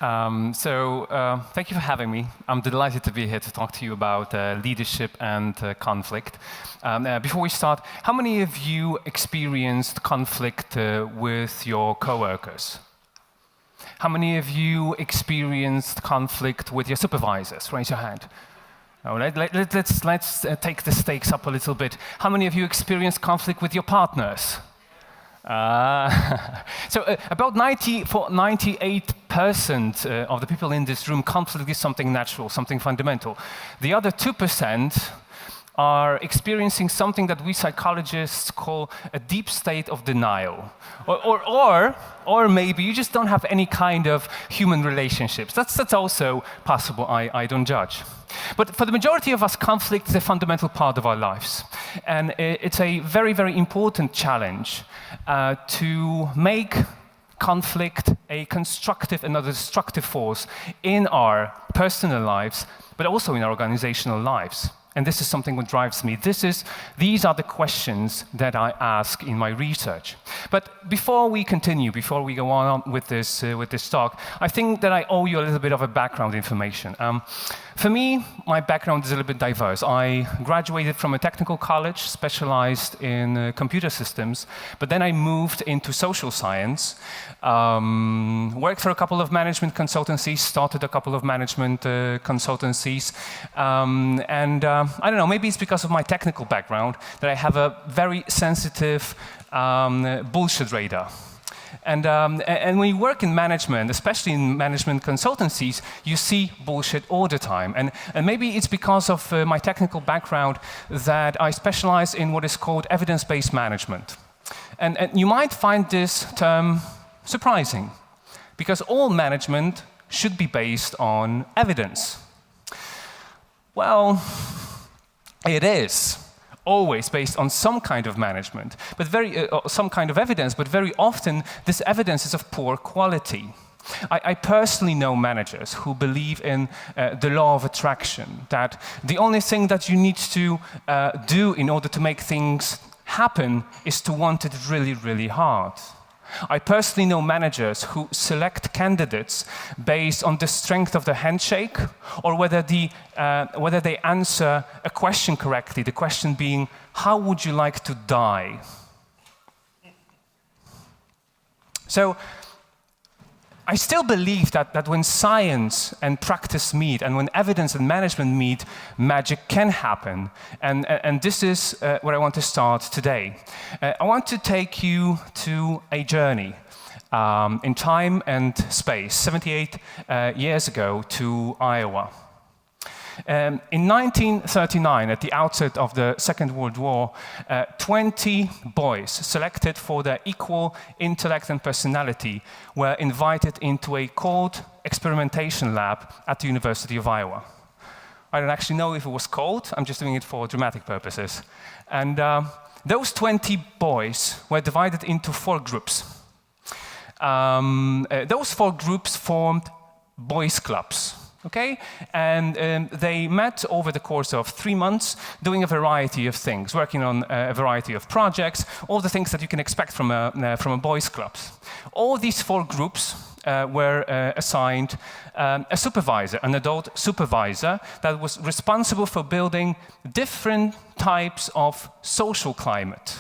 Thank you for having me. I'm delighted to be here to talk to you about leadership and conflict. Before we start, how many of you experienced conflict with your coworkers? How many of you experienced conflict with your supervisors? Raise your hand. Now, let's take the stakes up a little bit. How many of you experienced conflict with your partners? About 98% of the people in this room, conflict is something natural, something fundamental. The other 2% are experiencing something that we psychologists call a deep state of denial. Or maybe you just don't have any kind of human relationships. That's also possible, I don't judge. But for the majority of us, conflict is a fundamental part of our lives. And it's a very, very important challenge to make conflict a constructive and not a destructive force in our personal lives, but also in our organizational lives. And this is something that drives me. These are the questions that I ask in my research. But before we continue, before we go on with this talk, I think that I owe you a little bit of a background information. For me, my background is a little bit diverse. I graduated from a technical college, specialized in computer systems, but then I moved into social science, worked for a couple of management consultancies, started a couple of management consultancies, and I don't know, maybe it's because of my technical background that I have a very sensitive bullshit radar. And when you work in management, especially in management consultancies, you see bullshit all the time. And maybe it's because of my technical background that I specialize in what is called evidence-based management. And you might find this term surprising, because all management should be based on evidence. Well, it is always based on some kind of management, but some kind of evidence, but very often this evidence is of poor quality. I personally know managers who believe in the law of attraction, that the only thing that you need to do in order to make things happen is to want it really, really hard. I personally know managers who select candidates based on the strength of the handshake or whether they answer a question correctly, the question being, how would you like to die? So I still believe that when science and practice meet and when evidence and management meet, magic can happen. And this is where I want to start today. I want to take you to a journey in time and space, 78 years ago to Iowa. In 1939, at the outset of the Second World War, 20 boys selected for their equal intellect and personality were invited into a cold experimentation lab at the University of Iowa. I don't actually know if it was cold, I'm just doing it for dramatic purposes. And those 20 boys were divided into 4 groups. Those 4 groups formed boys' clubs. Okay, and they met over the course of 3 months, doing a variety of things, working on a variety of projects, all the things that you can expect from a boys' club. All these 4 groups were assigned a supervisor, an adult supervisor, that was responsible for building different types of social climate.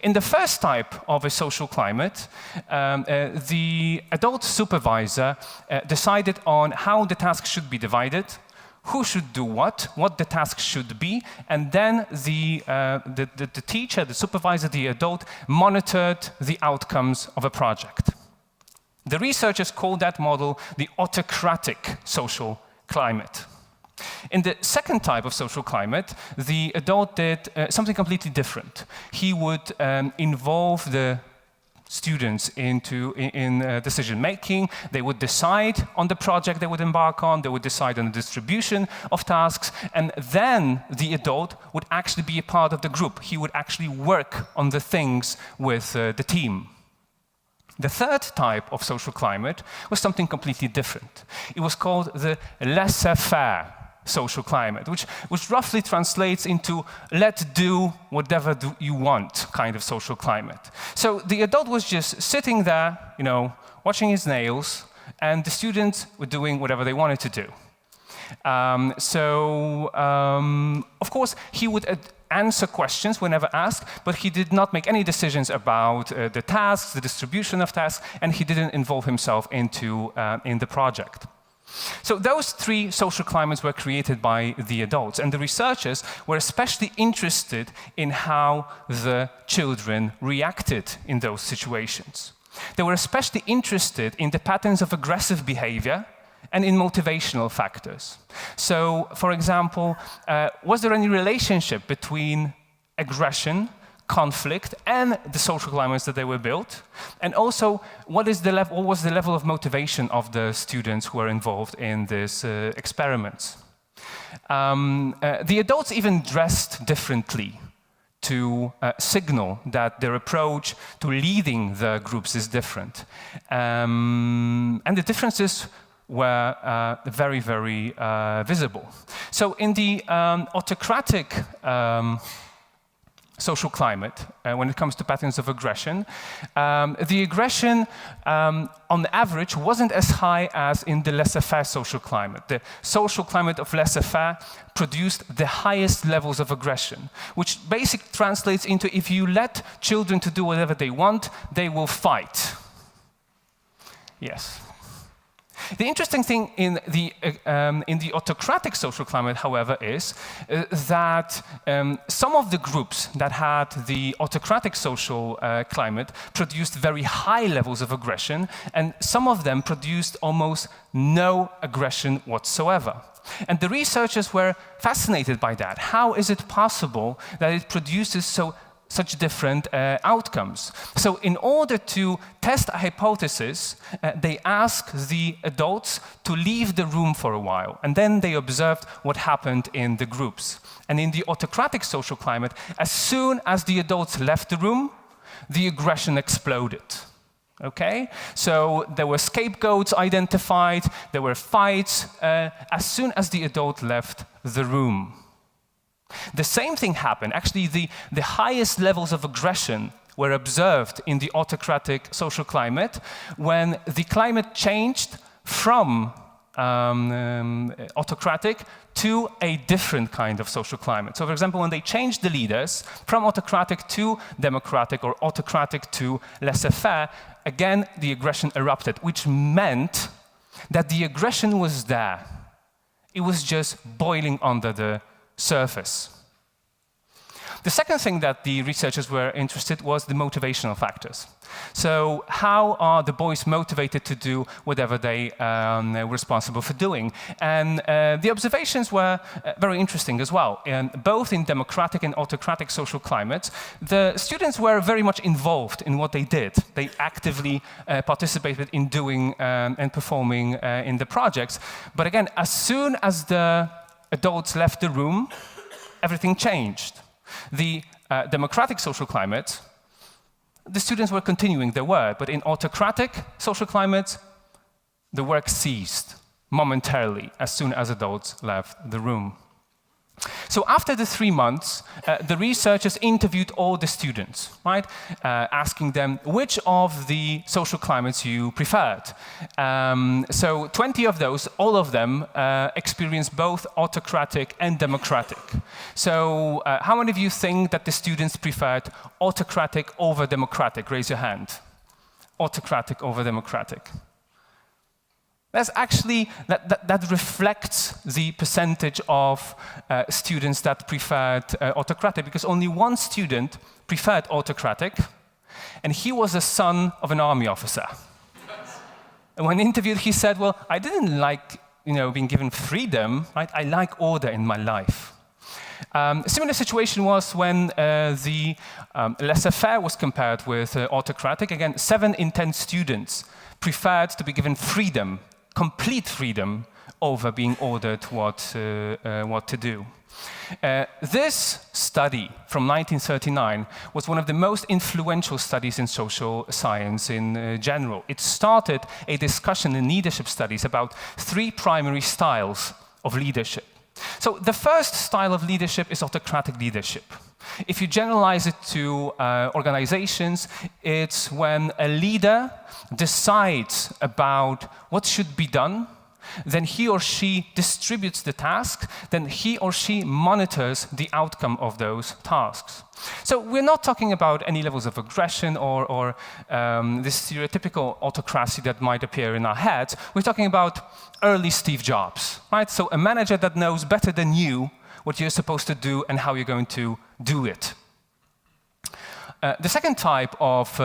In the first type of a social climate, the adult supervisor decided on how the tasks should be divided, who should do what the task should be, and then the teacher, the supervisor, the adult, monitored the outcomes of a project. The researchers call that model the autocratic social climate. In the second type of social climate, the adult did something completely different. He would involve the students in decision-making. They would decide on the project they would embark on. They would decide on the distribution of tasks. And then the adult would actually be a part of the group. He would actually work on the things with the team. The third type of social climate was something completely different. It was called the laissez-faire social climate, which roughly translates into let's do whatever you want kind of social climate. So the adult was just sitting there, watching his nails, and the students were doing whatever they wanted to do. Of course, he would answer questions whenever asked, but he did not make any decisions about the tasks, the distribution of tasks, and he didn't involve himself in the project. So those three social climates were created by the adults, and the researchers were especially interested in how the children reacted in those situations. They were especially interested in the patterns of aggressive behavior and in motivational factors. So, for example, was there any relationship between aggression, conflict, and the social climates that they were built? And also, what was the level of motivation of the students who were involved in these experiments? The adults even dressed differently to signal that their approach to leading the groups is different. And the differences were very, very visible. So in the autocratic social climate, when it comes to patterns of aggression, the aggression on average wasn't as high as in the laissez-faire social climate. The social climate of laissez-faire produced the highest levels of aggression, which basically translates into if you let children to do whatever they want, they will fight. Yes. The interesting thing in the autocratic social climate, however, is that some of the groups that had the autocratic social climate produced very high levels of aggression, and some of them produced almost no aggression whatsoever. And the researchers were fascinated by that. How is it possible that it produces such different outcomes? So in order to test a hypothesis, they asked the adults to leave the room for a while, and then they observed what happened in the groups. And in the autocratic social climate, as soon as the adults left the room, the aggression exploded. Okay? So there were scapegoats identified, there were fights, as soon as the adult left the room. The same thing happened. Actually, the highest levels of aggression were observed in the autocratic social climate when the climate changed from autocratic to a different kind of social climate. So, for example, when they changed the leaders from autocratic to democratic or autocratic to laissez-faire, again, the aggression erupted, which meant that the aggression was there. It was just boiling under the surface. The second thing that the researchers were interested was the motivational factors. So how are the boys motivated to do whatever they were responsible for doing? And the observations were very interesting as well. Both in democratic and autocratic social climates, the students were very much involved in what they did. They actively participated in doing and performing in the projects. But again, as soon as the adults left the room, everything changed. The democratic social climate, the students were continuing their work, but in autocratic social climates, the work ceased momentarily as soon as adults left the room. So after the 3 months, the researchers interviewed all the students, right? Asking them which of the social climates you preferred. So 20 of those, all of them, experienced both autocratic and democratic. So how many of you think that the students preferred autocratic over democratic? Raise your hand. Autocratic over democratic. That's actually, that reflects the percentage of students that preferred autocratic, because only one student preferred autocratic, and he was the son of an army officer. And when interviewed, he said, well, I didn't like being given freedom, right? I like order in my life. A similar situation was when the laissez-faire was compared with autocratic. Again, 7 in 10 students preferred to be given freedom, complete freedom, over being ordered what to do. This study from 1939 was one of the most influential studies in social science in general. It started a discussion in leadership studies about 3 primary styles of leadership. So the first style of leadership is autocratic leadership. If you generalize it to organizations, it's when a leader decides about what should be done, then he or she distributes the task, then he or she monitors the outcome of those tasks. So we're not talking about any levels of aggression or this stereotypical autocracy that might appear in our heads. We're talking about early Steve Jobs, right? So a manager that knows better than you what you're supposed to do and how you're going to do it. The second type of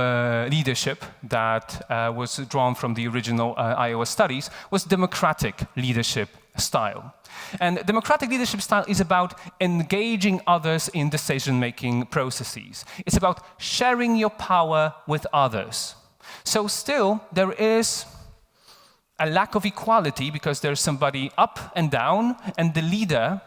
leadership that was drawn from the original Iowa studies was democratic leadership style. And democratic leadership style is about engaging others in decision-making processes. It's about sharing your power with others. So still, there is a lack of equality because there's somebody up and down, and the leader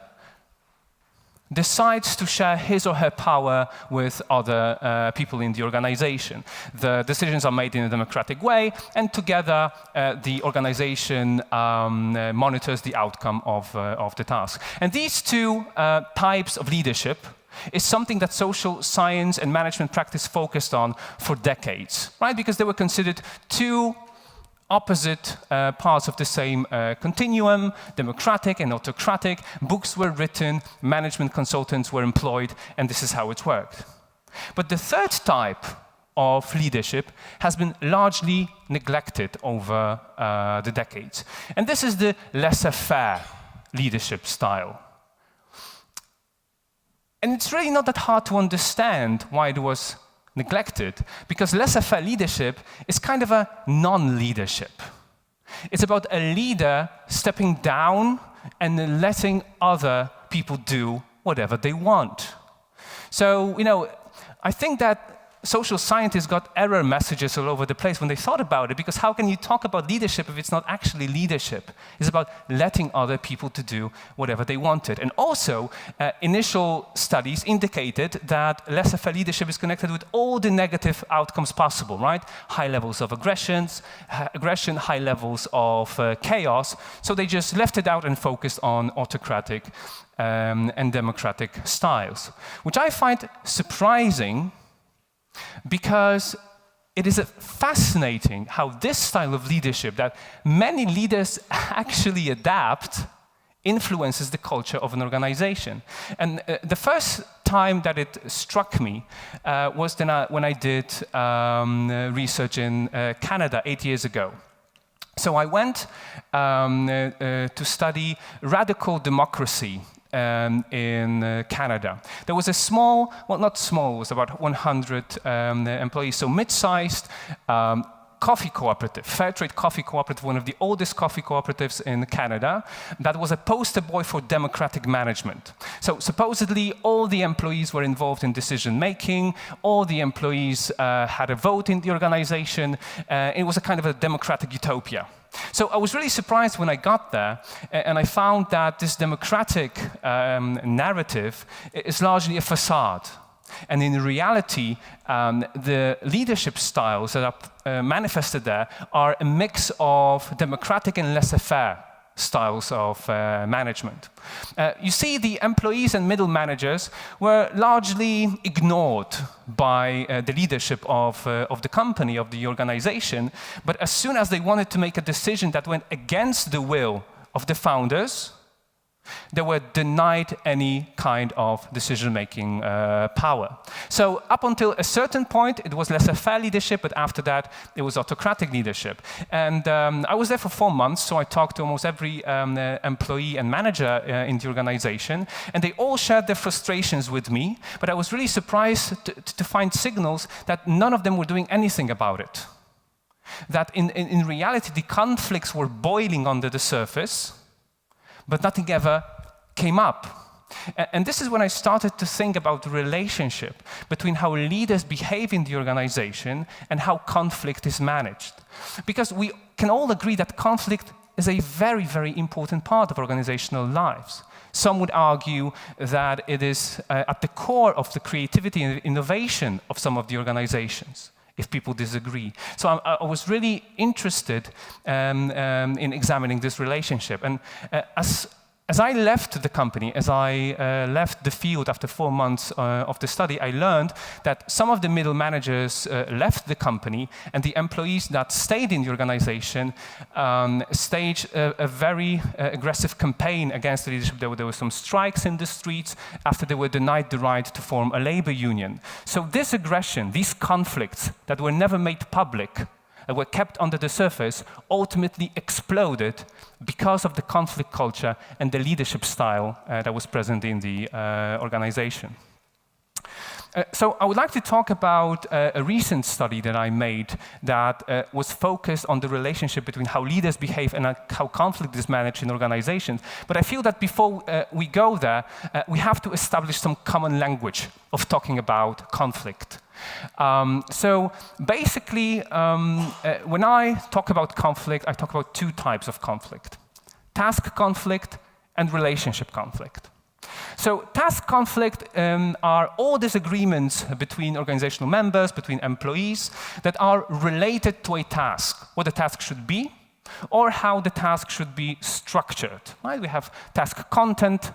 decides to share his or her power with other people in the organization. The decisions are made in a democratic way, and together the organization monitors the outcome of the task. And these two types of leadership is something that social science and management practice focused on for decades, right? Because they were considered two opposite parts of the same continuum, democratic and autocratic. Books were written, management consultants were employed, and this is how it worked. But the third type of leadership has been largely neglected over the decades. And this is the laissez-faire leadership style. And it's really not that hard to understand why it was neglected, because laissez-faire leadership is kind of a non-leadership. It's about a leader stepping down and letting other people do whatever they want. So, I think that social scientists got error messages all over the place when they thought about it, because how can you talk about leadership if it's not actually leadership? It's about letting other people to do whatever they wanted. And also, initial studies indicated that laissez-faire leadership is connected with all the negative outcomes possible, right? High levels of aggression, high levels of chaos. So they just left it out and focused on autocratic and democratic styles, which I find surprising, because it is fascinating how this style of leadership that many leaders actually adapt influences the culture of an organization. And the first time that it struck me was when I did research in Canada 8 years ago. So I went to study radical democracy in Canada. There was a small, well, not small, it was about 100 employees, so mid-sized coffee cooperative, fair trade coffee cooperative, one of the oldest coffee cooperatives in Canada, that was a poster boy for democratic management. So supposedly all the employees were involved in decision making, all the employees had a vote in the organization. It was a kind of a democratic utopia. So I was really surprised when I got there, and I found that this democratic narrative is largely a facade. And in reality, the leadership styles that are manifested there are a mix of democratic and laissez-faire styles of management. You see, the employees and middle managers were largely ignored by the leadership of the company, of the organization, but as soon as they wanted to make a decision that went against the will of the founders, they were denied any kind of decision-making power. So up until a certain point, it was laissez-faire leadership, but after that, it was autocratic leadership. And I was there for 4 months, so I talked to almost every employee and manager in the organization, and they all shared their frustrations with me, but I was really surprised to find signals that none of them were doing anything about it. That in reality, the conflicts were boiling under the surface, but nothing ever came up. And this is when I started to think about the relationship between how leaders behave in the organization and how conflict is managed. Because we can all agree that conflict is a very, very important part of organizational lives. Some would argue that it is at the core of the creativity and innovation of some of the organizations, if people disagree. So I was really interested in examining this relationship. And as As I left the company, as I left the field after 4 months of the study, I learned that some of the middle managers left the company, and the employees that stayed in the organization staged a very aggressive campaign against the leadership. There were some strikes in the streets after they were denied the right to form a labor union. So this aggression, these conflicts that were never made public, that were kept under the surface, ultimately exploded because of the conflict culture and the leadership style that was present in the organization. So I would like to talk about a recent study that I made that was focused on the relationship between how leaders behave and how conflict is managed in organizations. But I feel that before we go there, we have to establish some common language of talking about conflict. So basically, when I talk about conflict, I talk about 2 types of conflict: task conflict and relationship conflict. So task conflict are all disagreements between organizational members, between employees, that are related to a task, what the task should be, or how the task should be structured. Right? We have task content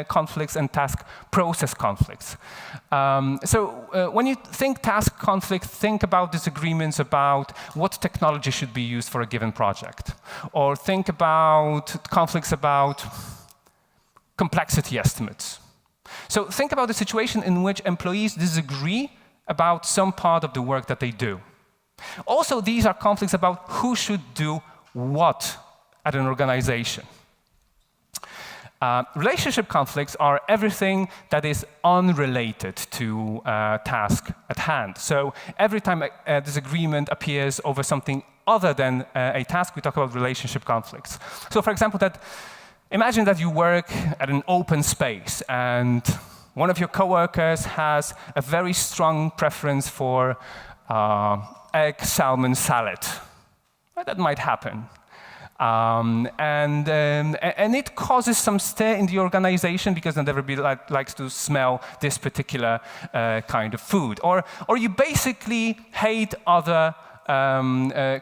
conflicts and task process conflicts. When you think task conflict, think about disagreements about what technology should be used for a given project, or think about conflicts about complexity estimates. So think about a situation in which employees disagree about some part of the work that they do. Also, these are conflicts about who should do what at an organization. Relationship conflicts are everything that is unrelated to task at hand. So every time a disagreement appears over something other than a task, we talk about relationship conflicts. So for example, imagine that you work at an open space and one of your coworkers has a very strong preference for egg salmon salad. Well, that might happen. And it causes some stir in the organization because not everybody likes to smell this particular kind of food. Or you basically hate other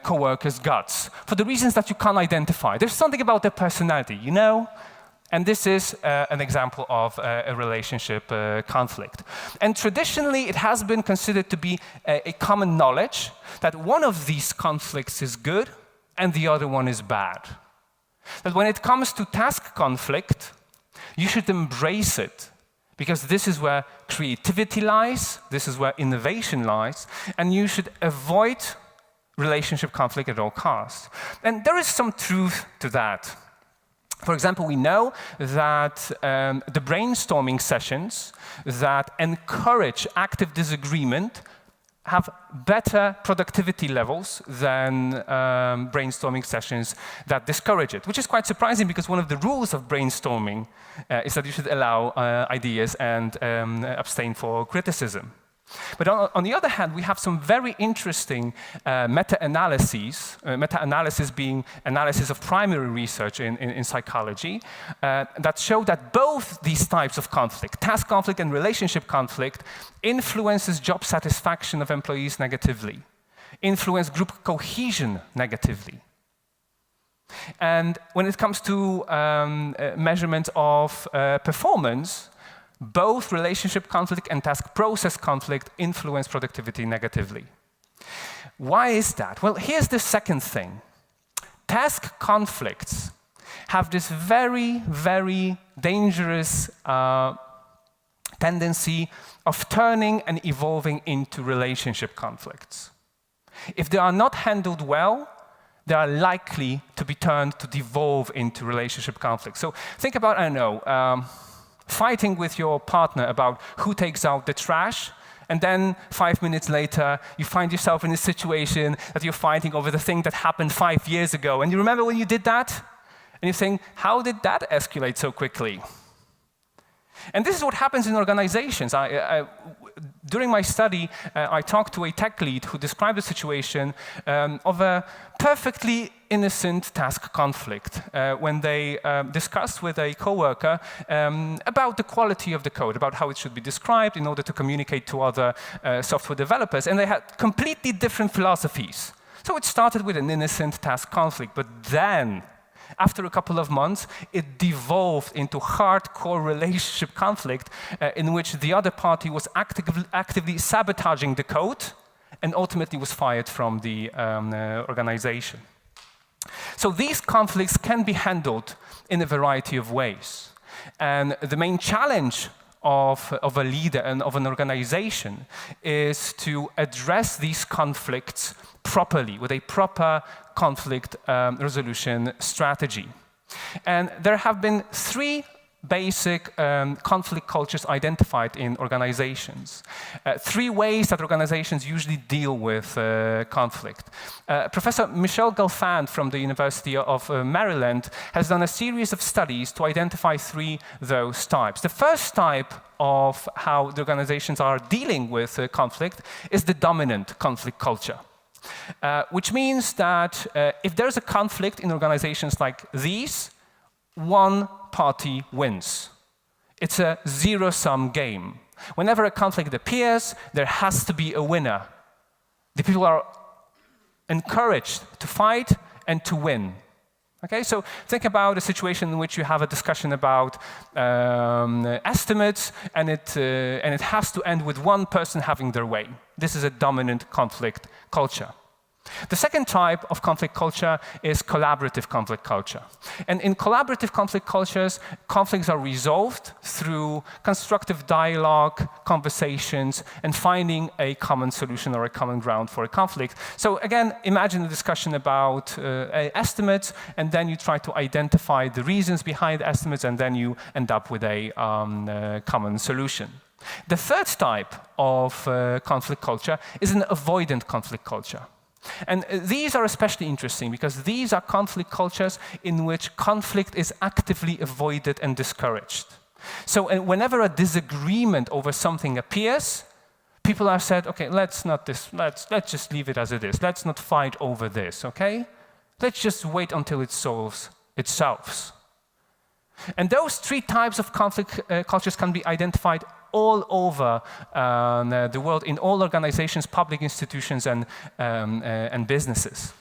co-workers' guts for the reasons that you can't identify. There's something about their personality, you know? And this is an example of a relationship conflict. And traditionally, it has been considered to be a common knowledge that one of these conflicts is good and the other one is bad. That when it comes to task conflict, you should embrace it, because this is where creativity lies, this is where innovation lies, and you should avoid relationship conflict at all costs. And there is some truth to that. For example, we know that the brainstorming sessions that encourage active disagreement have better productivity levels than brainstorming sessions that discourage it, which is quite surprising because one of the rules of brainstorming is that you should allow ideas and abstain for criticism. But on the other hand, we have some very interesting meta-analyses, meta-analysis being analysis of primary research in psychology, that show that both these types of conflict, task conflict and relationship conflict, influences job satisfaction of employees negatively, influence group cohesion negatively. And when it comes to measurement of performance, both relationship conflict and task process conflict influence productivity negatively. Why is that? Well, here's the second thing. Task conflicts have this very, very dangerous tendency of turning and evolving into relationship conflicts. If they are not handled well, they are likely to be turned to devolve into relationship conflicts. So think about, I don't know, fighting with your partner about who takes out the trash, and then 5 minutes later, you find yourself in a situation that you're fighting over the thing that happened 5 years ago. And you remember when you did that? And you're saying, how did that escalate so quickly? And this is what happens in organizations. During my study, I talked to a tech lead who described the situation of a perfectly innocent task conflict when they discussed with a coworker about the quality of the code, about how it should be described in order to communicate to other software developers. And they had completely different philosophies. So it started with an innocent task conflict, but then After a couple of months, it devolved into hardcore relationship conflict in which the other party was actively sabotaging the code and ultimately was fired from the organization. So these conflicts can be handled in a variety of ways. And the main challenge of a leader and of an organization is to address these conflicts properly, with a proper conflict resolution strategy. And there have been three basic conflict cultures identified in organizations. Three ways that organizations usually deal with conflict. Professor Michel Galfand from the University of Maryland has done a series of studies to identify three of those types. The first type of how the organizations are dealing with conflict is the dominant conflict culture. Which means that if there's a conflict in organizations like these, one party wins. It's a zero-sum game. Whenever a conflict appears, there has to be a winner. The people are encouraged to fight and to win. Okay, so think about a situation in which you have a discussion about estimates, and it has to end with one person having their way. This is a dominant conflict culture. The second type of conflict culture is collaborative conflict culture. And in collaborative conflict cultures, conflicts are resolved through constructive dialogue, conversations, and finding a common solution or a common ground for a conflict. So again, imagine a discussion about estimates, and then you try to identify the reasons behind estimates, and then you end up with a common solution. The third type of conflict culture is an avoidant conflict culture. And these are especially interesting because these are conflict cultures in which conflict is actively avoided and discouraged. So whenever a disagreement over something appears, people have said, okay, let's just leave it as it is. Let's not fight over this, okay? Let's just wait until it solves itself. And those three types of conflict cultures can be identified all over the world, in all organizations, public institutions, and businesses.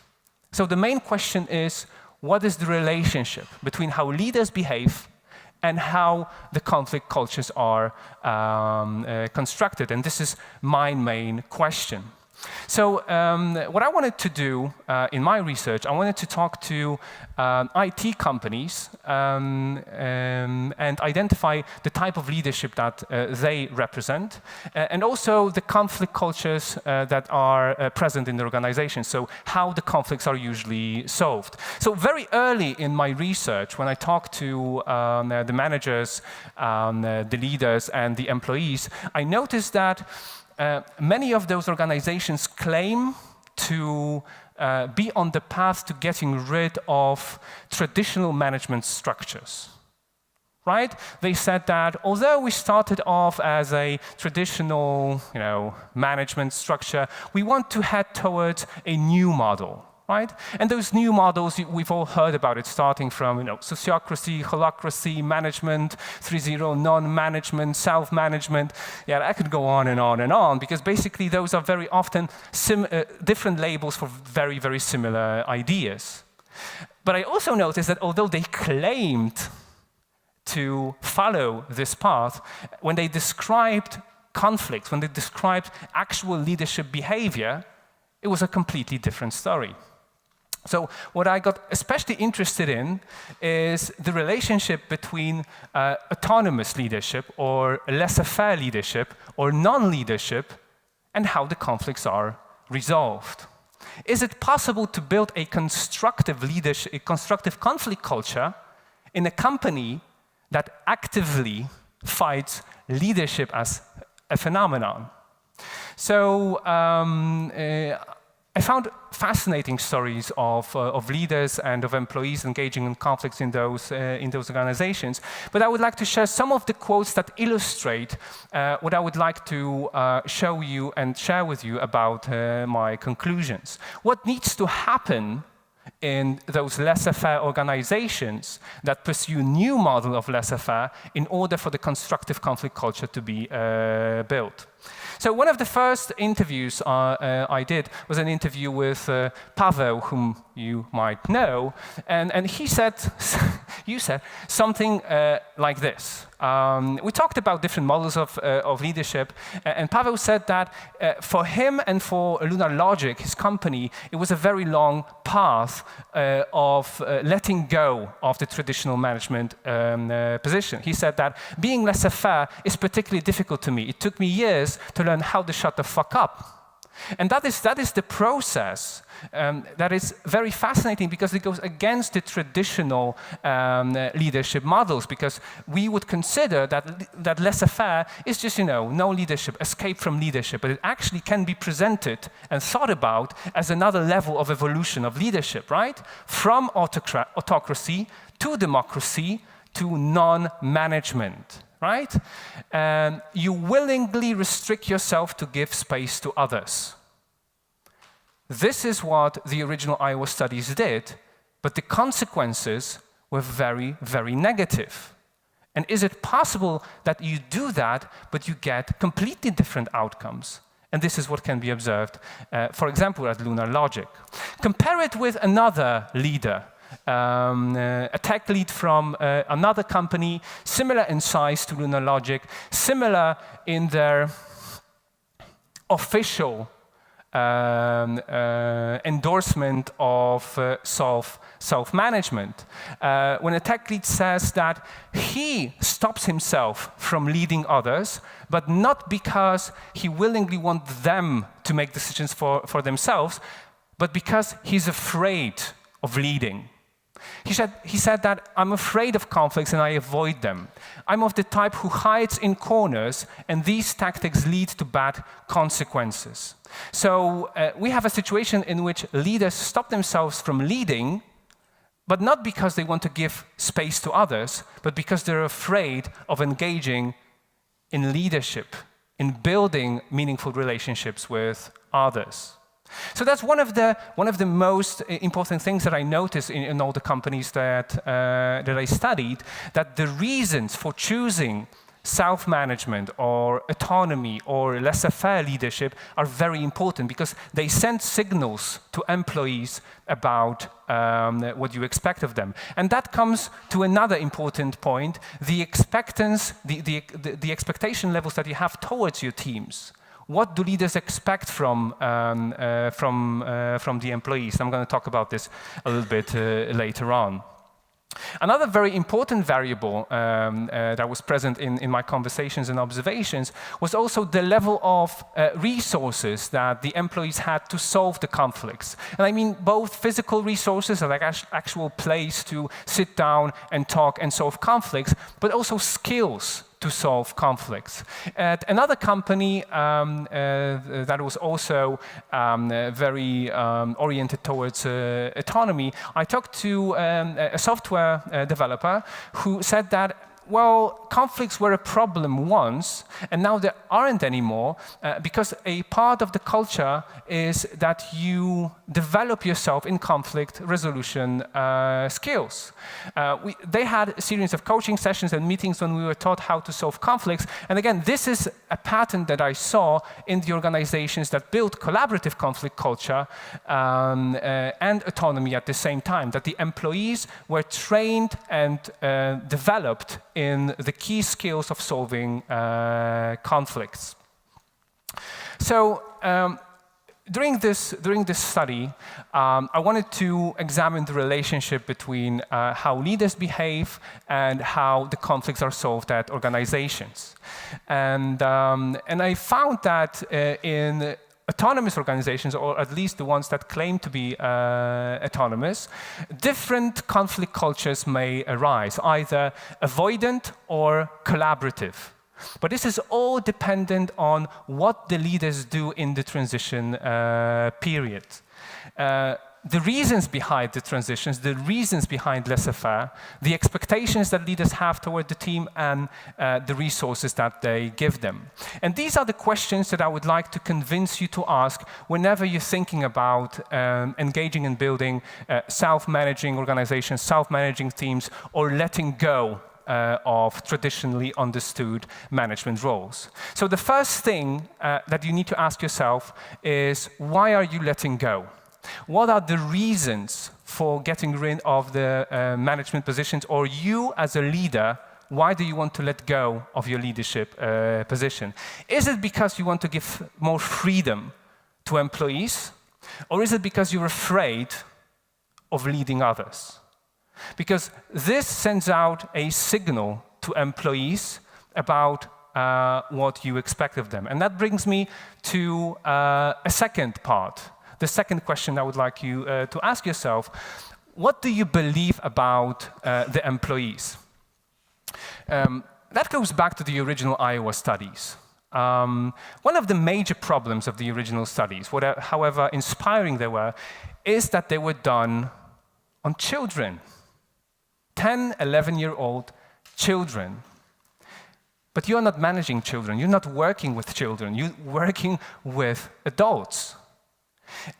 So the main question is, what is the relationship between how leaders behave and how the conflict cultures are constructed? And this is my main question. So what I wanted to do in my research, I wanted to talk to IT companies and identify the type of leadership that they represent, and also the conflict cultures that are present in the organization, so how the conflicts are usually solved. So very early in my research, when I talked to the managers, the leaders, and the employees, I noticed that many of those organizations claim to be on the path to getting rid of traditional management structures, right? They said that although we started off as a traditional, management structure, we want to head towards a new model. Right? And those new models, we've all heard about it, starting from sociocracy, holacracy, management 3.0, non-management, self-management. Yeah, I could go on and on and on, because basically those are very often different labels for very, very similar ideas. But I also noticed that although they claimed to follow this path, when they described conflicts, when they described actual leadership behavior, it was a completely different story. So what I got especially interested in is the relationship between autonomous leadership or laissez-faire leadership or non-leadership and how the conflicts are resolved. Is it possible to build a constructive leadership, a constructive conflict culture in a company that actively fights leadership as a phenomenon? So I found fascinating stories of leaders and of employees engaging in conflicts in those organizations. But I would like to share some of the quotes that illustrate what I would like to show you and share with you about my conclusions. What needs to happen in those laissez-faire organizations that pursue new model of laissez-faire in order for the constructive conflict culture to be built. So one of the first interviews I did was an interview with Paweł, whom you might know, and he said, you said something like this. We talked about different models of leadership, and Paweł said that for him and for Lunar Logic, his company, it was a very long path of letting go of the traditional management position. He said that being laissez-faire is particularly difficult to me. It took me years to learn how to shut the fuck up. And that is the process that is very fascinating because it goes against the traditional leadership models, because we would consider that laissez-faire is just, no leadership, escape from leadership, but it actually can be presented and thought about as another level of evolution of leadership, right? From autocracy to democracy to non-management. Right? You willingly restrict yourself to give space to others. This is what the original Iowa studies did, but the consequences were very, very negative. And is it possible that you do that, but you get completely different outcomes? And this is what can be observed, for example, at Lunar Logic. Compare it with another leader. A tech lead from another company, similar in size to Lunar Logic, similar in their official endorsement of self-management. When a tech lead says that he stops himself from leading others, but not because he willingly wants them to make decisions for themselves, but because he's afraid of leading. He said that I'm afraid of conflicts and I avoid them. I'm of the type who hides in corners, and these tactics lead to bad consequences. So we have a situation in which leaders stop themselves from leading, but not because they want to give space to others, but because they're afraid of engaging in leadership, in building meaningful relationships with others. So that's one of the most important things that I noticed in all the companies that I studied, that the reasons for choosing self-management or autonomy or laissez-faire leadership are very important, because they send signals to employees about what you expect of them. And that comes to another important point, the expectation levels that you have towards your teams. What do leaders expect from the employees? I'm going to talk about this a little bit later on. Another very important variable that was present in my conversations and observations was also the level of resources that the employees had to solve the conflicts. And I mean both physical resources, like actual place to sit down and talk and solve conflicts, but also skills to solve conflicts. At another company that was also very oriented towards autonomy, I talked to a software developer who said that, well, conflicts were a problem once, and now they aren't anymore, because a part of the culture is that you develop yourself in conflict resolution skills. They had a series of coaching sessions and meetings when we were taught how to solve conflicts. And again, this is a pattern that I saw in the organizations that built collaborative conflict culture and autonomy at the same time, that the employees were trained and developed in the key skills of solving conflicts. So during this study, I wanted to examine the relationship between how leaders behave and how the conflicts are solved at organizations. And I found that in autonomous organizations, or at least the ones that claim to be autonomous, different conflict cultures may arise, either avoidant or collaborative. But this is all dependent on what the leaders do in the transition period. the reasons behind the transitions, the reasons behind laissez-faire, the expectations that leaders have toward the team, and the resources that they give them. And these are the questions that I would like to convince you to ask whenever you're thinking about engaging and building self-managing organizations, self-managing teams, or letting go of traditionally understood management roles. So the first thing that you need to ask yourself is, why are you letting go? What are the reasons for getting rid of the management positions, or you as a leader, why do you want to let go of your leadership position? Is it because you want to give more freedom to employees, or is it because you're afraid of leading others? Because this sends out a signal to employees about what you expect of them. And that brings me to a second part. The second question I would like you to ask yourself: what do you believe about the employees? That goes back to the original Iowa studies. One of the major problems of the original studies, however inspiring they were, is that they were done on children. 10, 11-year-old children. But you're not managing children, you're not working with children, you're working with adults.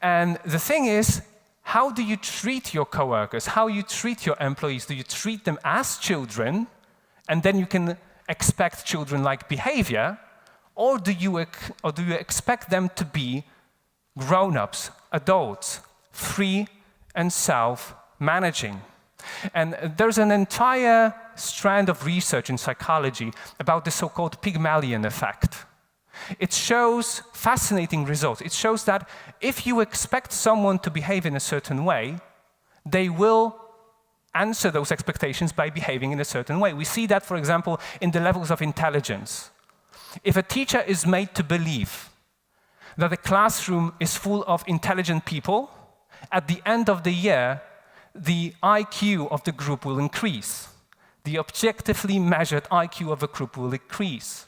And the thing is, how do you treat your coworkers? How you treat your employees? Do you treat them as children, and then you can expect children-like behavior? Or do you expect them to be grown-ups, adults, free and self-managing? And there's an entire strand of research in psychology about the so-called Pygmalion effect. It shows fascinating results. It shows that if you expect someone to behave in a certain way, they will answer those expectations by behaving in a certain way. We see that, for example, in the levels of intelligence. If a teacher is made to believe that the classroom is full of intelligent people, at the end of the year, the IQ of the group will increase. The objectively measured IQ of a group will increase.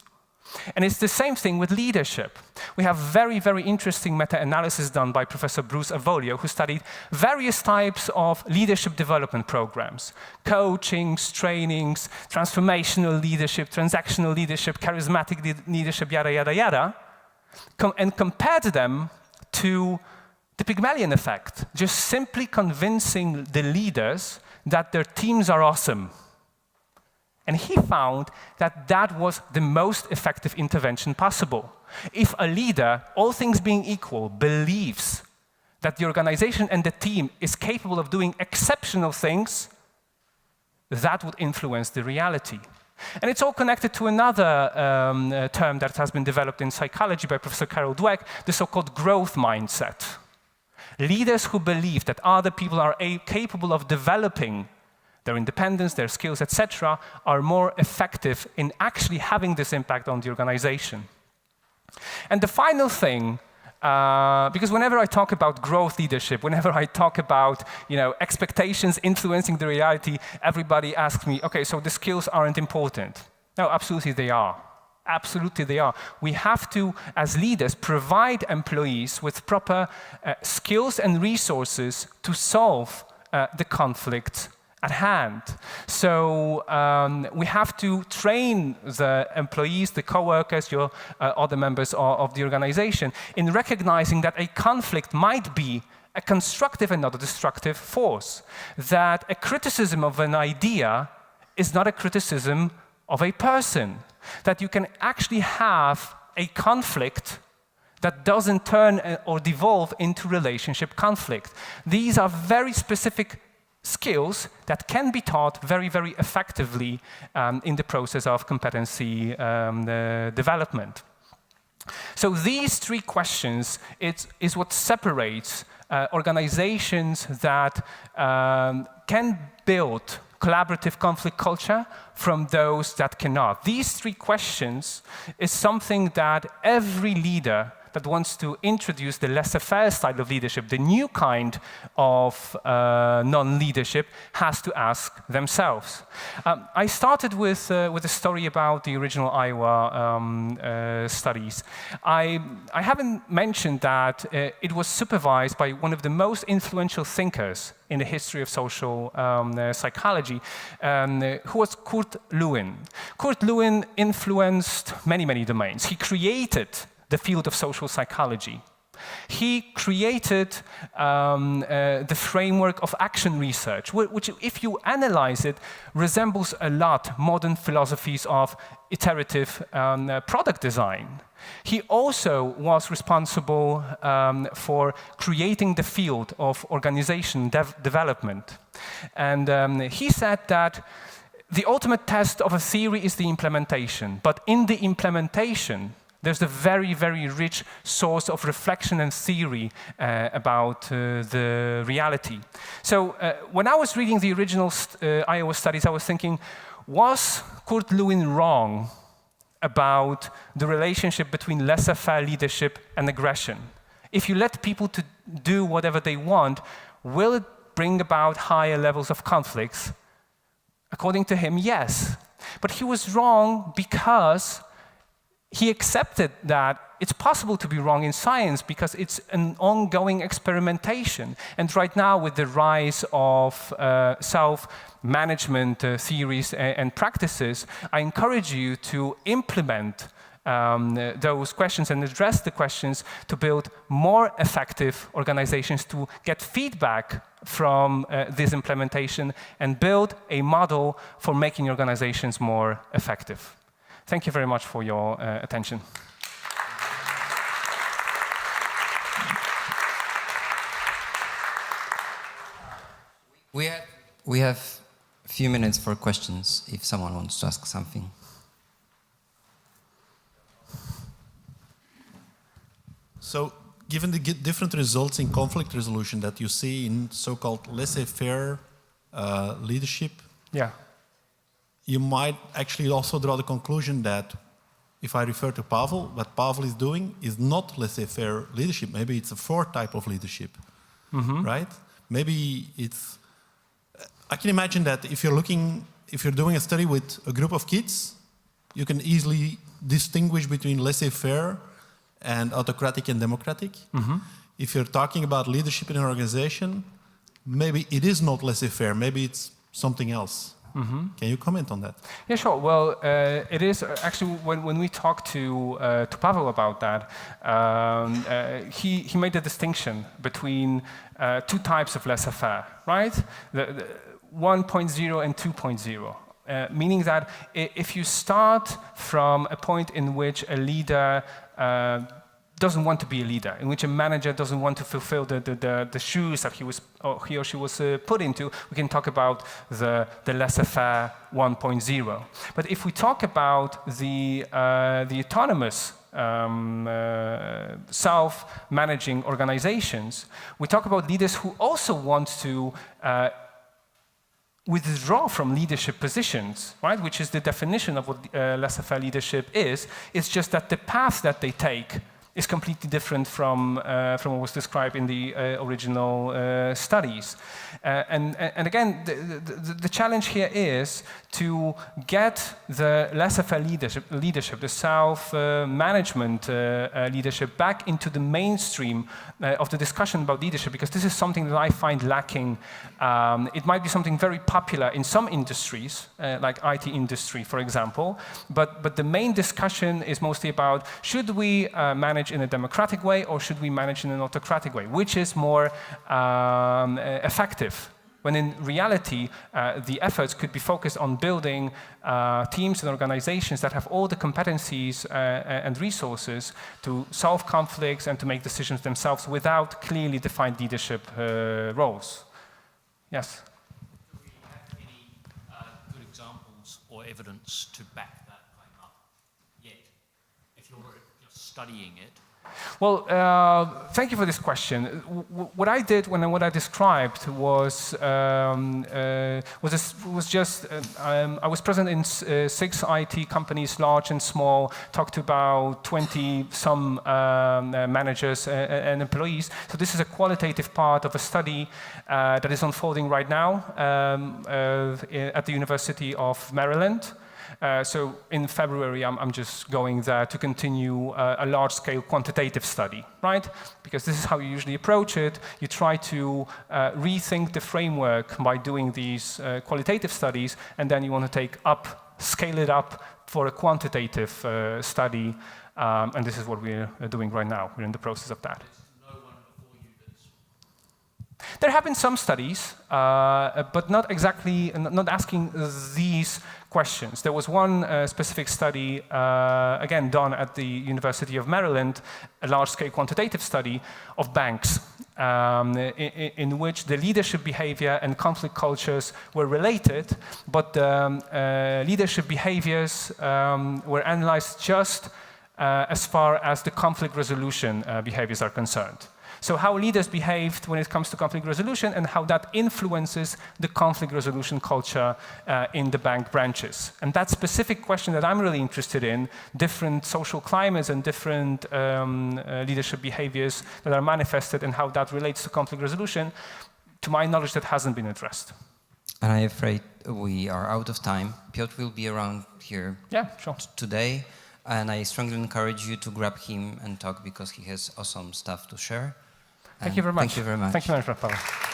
And it's the same thing with leadership. We have very, very interesting meta-analysis done by Professor Bruce Avolio, who studied various types of leadership development programs: coachings, trainings, transformational leadership, transactional leadership, charismatic leadership, yada, yada, yada, and compared them to the Pygmalion effect, just simply convincing the leaders that their teams are awesome. And he found that that was the most effective intervention possible. If a leader, all things being equal, believes that the organization and the team is capable of doing exceptional things, that would influence the reality. And it's all connected to another term that has been developed in psychology by Professor Carol Dweck, the so-called growth mindset. Leaders who believe that other people are capable of developing their independence, their skills, etc., are more effective in actually having this impact on the organization. And the final thing, because whenever I talk about growth leadership, whenever I talk about expectations influencing the reality, everybody asks me, okay, so the skills aren't important. No, absolutely they are. Absolutely they are. We have to, as leaders, provide employees with proper skills and resources to solve the conflict at hand. So we have to train the employees, the co-workers, your other members of the organization in recognizing that a conflict might be a constructive and not a destructive force. That a criticism of an idea is not a criticism of a person. That you can actually have a conflict that doesn't turn or devolve into relationship conflict. These are very specific skills that can be taught very, very effectively in the process of competency development. So these three questions is what separates organizations that can build collaborative conflict culture from those that cannot. These three questions is something that every leader that wants to introduce the laissez-faire style of leadership, the new kind of non-leadership, has to ask themselves. I started with a story about the original Iowa studies. I haven't mentioned that it was supervised by one of the most influential thinkers in the history of social psychology, who was Kurt Lewin. Kurt Lewin influenced many, many domains. He created the field of social psychology. He created the framework of action research, which, if you analyze it, resembles a lot modern philosophies of iterative product design. He also was responsible for creating the field of organization development. And he said that the ultimate test of a theory is the implementation, but in the implementation, there's a very, very rich source of reflection and theory about the reality. So when I was reading the original Iowa studies, I was thinking, was Kurt Lewin wrong about the relationship between laissez-faire leadership and aggression? If you let people to do whatever they want, will it bring about higher levels of conflicts? According to him, yes. But he was wrong because he accepted that it's possible to be wrong in science because it's an ongoing experimentation. And right now, with the rise of self-management theories and practices, I encourage you to implement those questions and address the questions to build more effective organizations, to get feedback from this implementation and build a model for making organizations more effective. Thank you very much for your attention. We have a few minutes for questions if someone wants to ask something. So, given the different results in conflict resolution that you see in so-called laissez-faire leadership, yeah, you might actually also draw the conclusion that, if I refer to Pavel, what Pavel is doing is not laissez-faire leadership. Maybe it's a fourth type of leadership, right? Maybe it's... I can imagine that if you're doing a study with a group of kids, you can easily distinguish between laissez-faire and autocratic and democratic. If you're talking about leadership in an organization, maybe it is not laissez-faire, maybe it's something else. Can you comment on that? Yeah, sure. Well, it is actually when we talked to Pavel about that, he made a distinction between two types of laissez-faire, right? The 1.0 and 2.0, meaning that if you start from a point in which a leader doesn't want to be a leader, in which a manager doesn't want to fulfill the shoes that he or she was put into, we can talk about the laissez-faire 1.0. But if we talk about the autonomous self-managing organizations, we talk about leaders who also want to withdraw from leadership positions, right? Which is the definition of what laissez-faire leadership is. It's just that the path that they take is completely different from what was described in the original studies. And again, the challenge here is to get the laissez-faire leadership, the self-management leadership back into the mainstream of the discussion about leadership, because this is something that I find lacking. It might be something very popular in some industries, like IT industry, for example, but the main discussion is mostly about, should we manage in a democratic way or should we manage in an autocratic way? Which is more effective? When in reality, the efforts could be focused on building teams and organizations that have all the competencies and resources to solve conflicts and to make decisions themselves without clearly defined leadership roles. Yes? Do we have any good examples or evidence to back that claim up yet, if you're just studying it? Well, thank you for this question. What I did what I described was just I was present in 6 IT companies, large and small, talked to about 20-some managers and employees. So this is a qualitative part of a study that is unfolding right now at the University of Maryland. So in February, I'm just going there to continue a large-scale quantitative study, right? Because this is how you usually approach it. You try to rethink the framework by doing these qualitative studies, and then you want to scale it up for a quantitative study, and this is what we're doing right now. We're in the process of that. There have been some studies, but not asking these questions. There was one specific study, again, done at the University of Maryland, a large-scale quantitative study of banks, in which the leadership behavior and conflict cultures were related, but the leadership behaviors were analyzed just as far as the conflict resolution behaviors are concerned. So how leaders behaved when it comes to conflict resolution and how that influences the conflict resolution culture in the bank branches. And that specific question that I'm really interested in, different social climates and different leadership behaviors that are manifested and how that relates to conflict resolution, to my knowledge, that hasn't been addressed. And I'm afraid we are out of time. Piotr will be around here today, and I strongly encourage you to grab him and talk because he has awesome stuff to share. Thank you very much. Thank you very much. Thank you very much, Paweł.